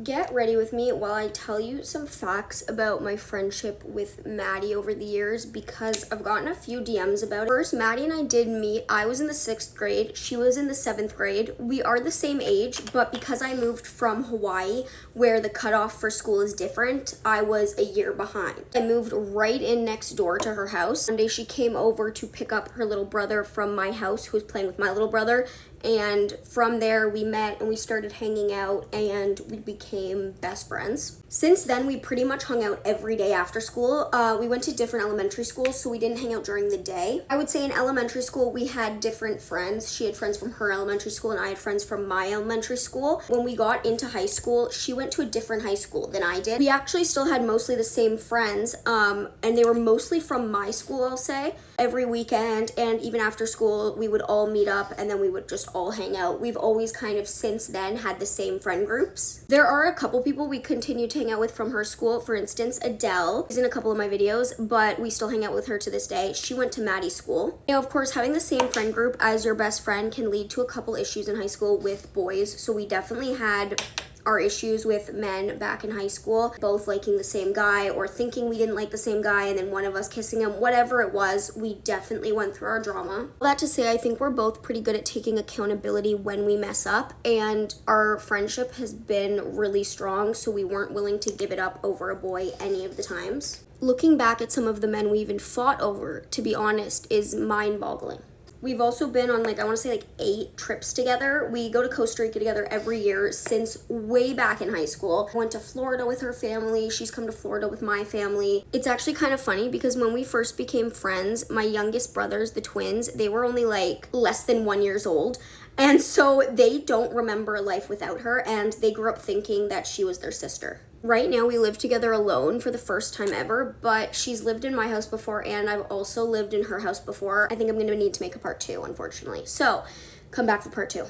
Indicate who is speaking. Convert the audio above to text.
Speaker 1: Get ready with me while I tell you some facts about my friendship with Maddie over the years because I've gotten a few DMs about it. First, Maddie and I did meet. I was in the 6th grade. She was in the 7th grade. We are the same age, but because I moved from Hawaii, where the cutoff for school is different, I was a year behind. I moved right in next door to her house. One day she came over to pick up her little brother from my house who was playing with my little brother. And from there we met and we started hanging out and we became best friends. Since then, we pretty much hung out every day after school. We went to different elementary schools, so we didn't hang out during the day. I would say in elementary school, we had different friends. She had friends from her elementary school and I had friends from my elementary school. When we got into high school, she went to a different high school than I did. We actually still had mostly the same friends, and they were mostly from my school, I'll say. Every weekend and even after school, we would all meet up and then we would just all hang out. We've always kind of since then had the same friend groups. There are a couple people we continue to hang out with from her school. For instance, Adele is in a couple of my videos, but we still hang out with her to this day. She went to Maddie's school. Now, of course, having the same friend group as your best friend can lead to a couple issues in high school with boys. So we definitely had our issues with men back in high school, both liking the same guy or thinking we didn't like the same guy and then one of us kissing him, whatever it was, we definitely went through our drama. All that to say, I think we're both pretty good at taking accountability when we mess up, and our friendship has been really strong, so we weren't willing to give it up over a boy any of the times. Looking back at some of the men we even fought over, to be honest, is mind-boggling. We've also been on I want to say 8 trips together. We go to Costa Rica together every year since way back in high school. I went to Florida with her family. She's come to Florida with my family. It's actually kind of funny because when we first became friends, my youngest brothers, the twins, they were only less than 1 year old. And so they don't remember life without her, and they grew up thinking that she was their sister. Right now, we live together alone for the first time ever, but she's lived in my house before, and I've also lived in her house before. I think I'm going to need to make a part 2, unfortunately. So, come back for part 2.